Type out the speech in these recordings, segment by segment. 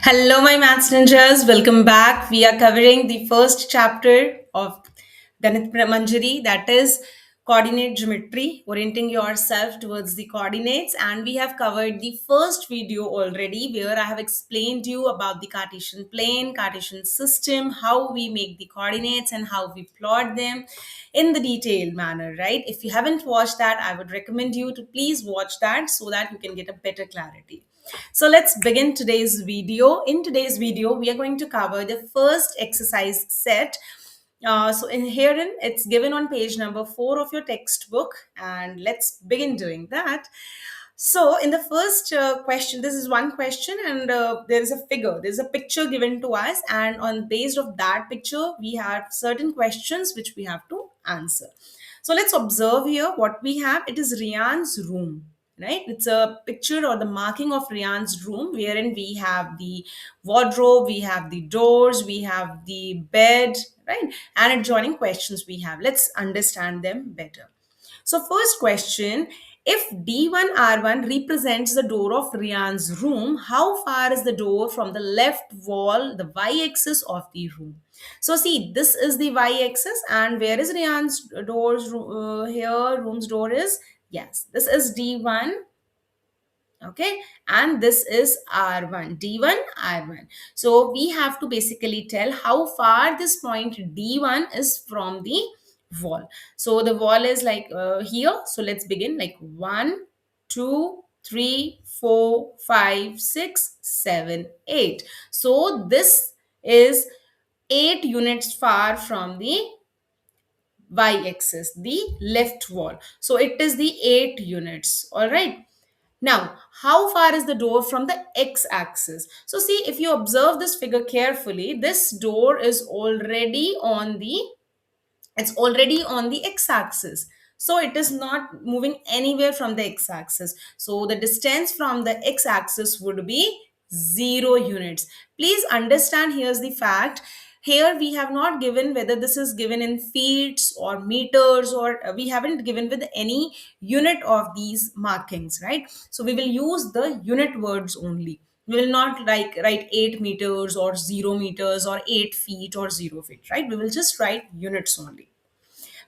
Hello, my maths ninjas. Welcome back. We are covering the first chapter of Ganit Manjari, that is coordinate geometry, orienting yourself towards the coordinates. And we have covered the first video already, where I have explained you about the Cartesian plane, Cartesian system, how we make the coordinates, and how we plot them in the detailed manner, right? If you haven't watched that, I would recommend you to please watch that so that you can get a better clarity. So let's begin today's video. In today's video, we are going to cover the first exercise set. So in herein, it's given on page number 4 of your textbook, and let's begin doing that. So in the first question, this is one question, and there is a figure. There's a picture given to us, and on based of that picture, we have certain questions which we have to answer. So let's observe here what we have. It is Rian's room, right? It's a picture or the marking of Rian's room, wherein we have the wardrobe, we have the doors, we have the bed, right? And adjoining questions we have. Let's understand them better. So, first question, if D1R1 represents the door of Rian's room, how far is the door from the left wall, the y axis of the room? So, see, this is the y axis, and where is Rian's door's here? Room's door is, yes, this is D1. Okay, and this is R1, D1, R1. So we have to basically tell how far this point D1 is from the wall. So the wall is like here. So let's begin like 1, 2, 3, 4, 5, 6, 7, 8. So this is 8 units far from the y-axis, the left wall. So it is the 8 units. All right. Now, how far is the door from the x-axis? So see, if you observe this figure carefully, this door is already on the x-axis. So it is not moving anywhere from the x-axis. So the distance from the x-axis would be 0 units. Please understand, here's the fact. Here we have not given whether this is given in feet or meters, or we haven't given with any unit of these markings, right? So we will use the unit words only. We will not like write 8 meters or 0 meters or 8 feet or 0 feet, right? We will just write units only.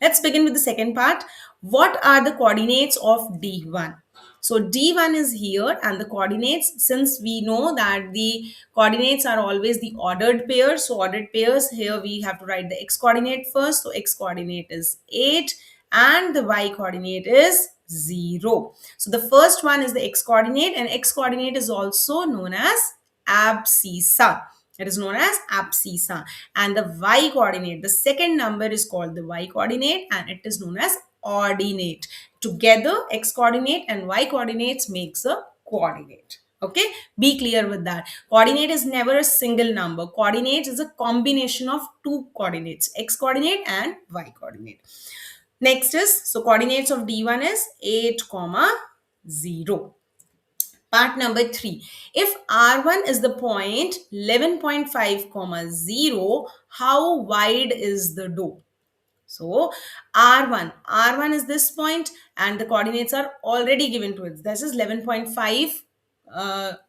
Let's begin with the second part. What are the coordinates of D1? So D1 is here, and the coordinates, since we know that the coordinates are always the ordered pairs. So ordered pairs, here we have to write the x coordinate first. So x coordinate is 8 and the y coordinate is 0. So the first one is the x coordinate, and x coordinate is also known as abscissa. It is known as abscissa. And the y coordinate, the second number is called the y coordinate, and it is known as ordinate. Together, x coordinate and y coordinates makes a coordinate. Okay, be clear with that. Coordinate is never a single number. Coordinate is a combination of two coordinates, x coordinate and y coordinate. Next is, so coordinates of D1 is 8, 0. Part number 3. If R1 is the point 11.5, 0, how wide is the door? So R1 is this point, and the coordinates are already given to it. This is 11.5,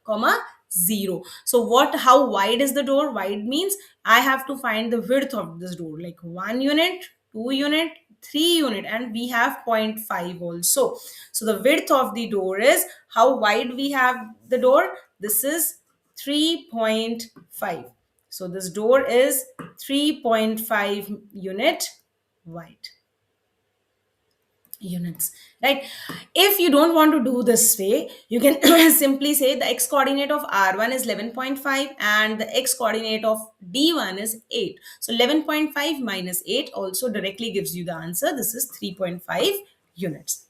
comma 0. So how wide is the door? Wide means I have to find the width of this door, like 1 unit, 2 unit, 3 unit, and we have 0.5 also. So the width of the door is, how wide we have the door? This is 3.5. So this door is 3.5 unit wide units, right? If you don't want to do this way, you can simply say the x coordinate of R1 is 11.5 and the x coordinate of D1 is 8. So 11.5 minus 8 also directly gives you the answer. This is 3.5 units.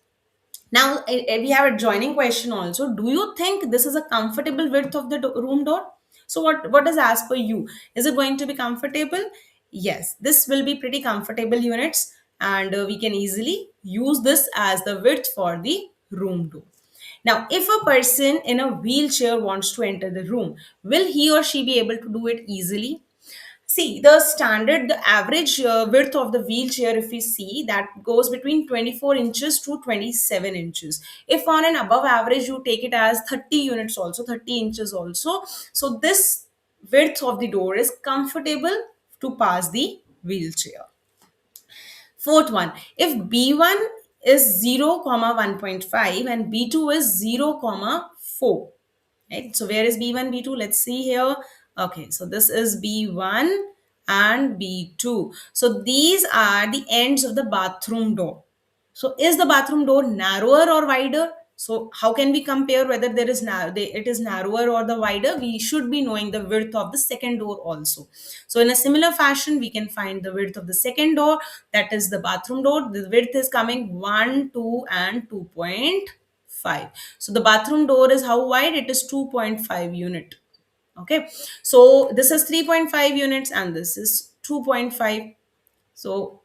Now we have a joining question also. Do you think this is a comfortable width of the room door? So what is as per you? Is it going to be comfortable? Yes, this will be pretty comfortable units, and we can easily use this as the width for the room door. Now, if a person in a wheelchair wants to enter the room, will he or she be able to do it easily? See, the standard, the average width of the wheelchair, if we see, that goes between 24 inches to 27 inches. If on an above average, you take it as 30 units also, 30 inches also. So this width of the door is comfortable to pass the wheelchair. Fourth one, if B1 is 0, comma 1.5 and B2 is 0, comma 4, right? So where is B1, B2? Let's see here. Okay, so this is B1 and B2. So these are the ends of the bathroom door. So is the bathroom door narrower or wider? So how can we compare whether there is it is narrower or the wider? We should be knowing the width of the second door also. So in a similar fashion, we can find the width of the second door, that is the bathroom door. The width is coming 1, 2 and 2.5. So the bathroom door is how wide? It is 2.5 unit. Okay. So this is 3.5 units and this is 2.5. So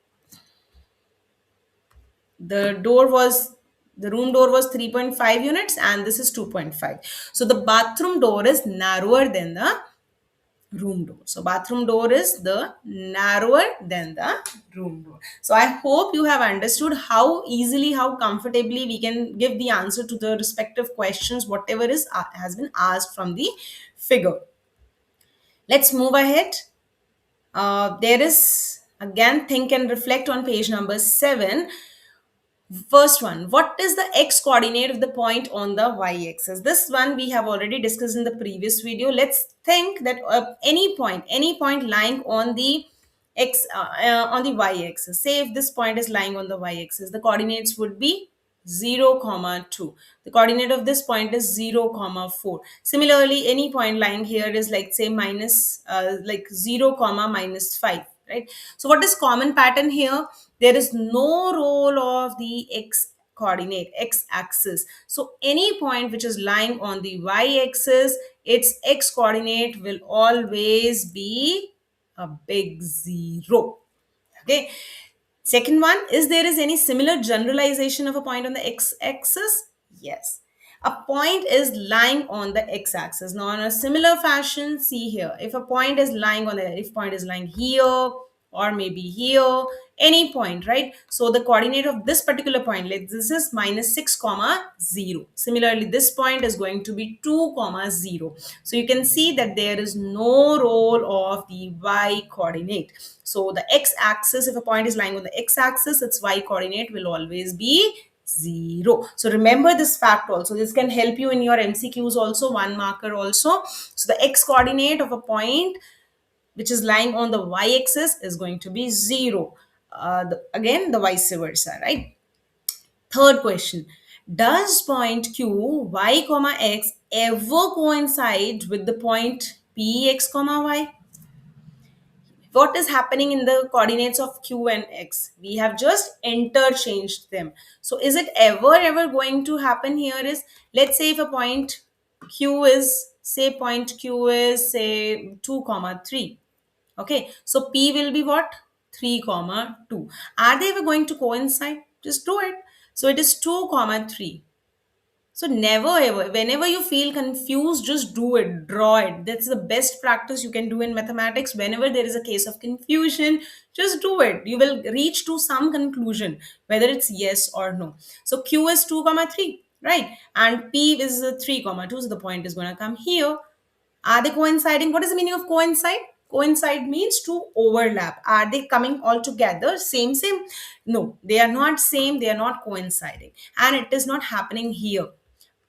the door was the room door was 3.5 units and this is 2.5. So the bathroom door is narrower than the room door. So bathroom door is the narrower than the room door. So I hope you have understood how easily, how comfortably we can give the answer to the respective questions whatever is has been asked from the figure. Let's move ahead. There is again think and reflect on page number 7. First one, what is the x coordinate of the point on the y axis? This one we have already discussed in the previous video. Let's think that any point lying on the on the y axis. Say if this point is lying on the y axis, the coordinates would be 0, comma 2. The coordinate of this point is 0, comma 4. Similarly, any point lying here is like say minus like 0, comma minus 5, right? So what is common pattern here? There is no role of the x coordinate, x axis. So any point which is lying on the y axis, its x coordinate will always be a big 0. Okay. Second one, is there is any similar generalization of a point on the x-axis? Yes. A point is lying on the x-axis. Now, in a similar fashion, see here. If a point is lying on the, if point is lying here or maybe here, any point, right? So the coordinate of this particular point, like this is minus 6, comma 0. Similarly, this point is going to be 2, comma 0. So you can see that there is no role of the y coordinate. So the x-axis, if a point is lying on the x-axis, its y-coordinate will always be 0. So remember this fact also. This can help you in your MCQs also, one marker also. So the x-coordinate of a point which is lying on the y-axis is going to be 0. Again, the vice versa, right? Third question. Does point Q, y, comma x ever coincide with the point P, x, comma y? What is happening in the coordinates of q and x? We have just interchanged them. So is it ever going to happen here is, let's say if a point q is, say point q is say 2 comma 3. Okay, so p will be what? 3 comma 2. Are they ever going to coincide? Just do it. So it is 2 comma 3. So never ever, whenever you feel confused, just do it, draw it. That's the best practice you can do in mathematics. Whenever there is a case of confusion, just do it. You will reach to some conclusion, whether it's yes or no. So Q is 2 comma 3, right? And P is 3 comma 2. So the point is going to come here. Are they coinciding? What is the meaning of coincide? Coincide means to overlap. Are they coming all together? Same? No, they are not same. They are not coinciding. And it is not happening here.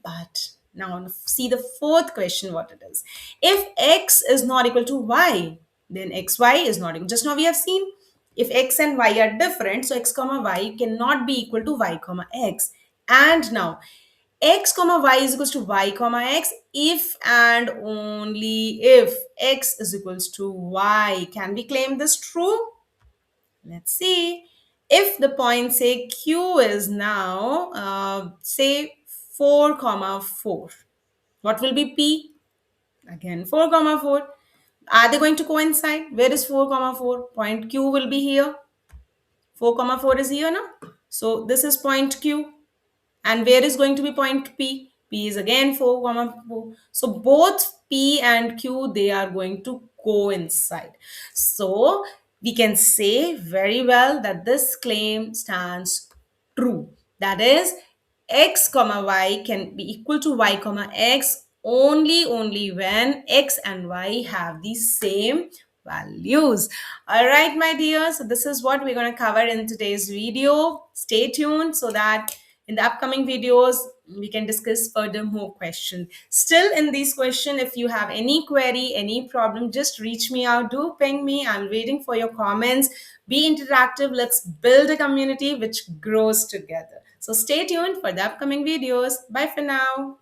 But now see the fourth question what it is. If x is not equal to y, then xy is not equal. Just now we have seen if x and y are different, so x comma y cannot be equal to y comma x. And now x comma y is equals to y comma x if and only if x is equals to y. Can we claim this true? Let's see. If the point say q is now say 4 comma 4, what will be p? Again 4 comma 4. Are they going to coincide? Where is 4 comma 4? Point q will be here. 4 comma 4 is here now. So this is point q. And where is going to be point P? P is again 4 comma 4. So both P and Q, they are going to coincide. So we can say very well that this claim stands true. That is, x comma y can be equal to y comma x only when x and y have the same values. All right, my dear. So this is what we're going to cover in today's video. Stay tuned so that in the upcoming videos we can discuss further more questions. Still in this question, if you have any query, any problem, just reach me out. Do ping me. I'm waiting for your comments. Be interactive. Let's build a community which grows together. So stay tuned for the upcoming videos. Bye for now.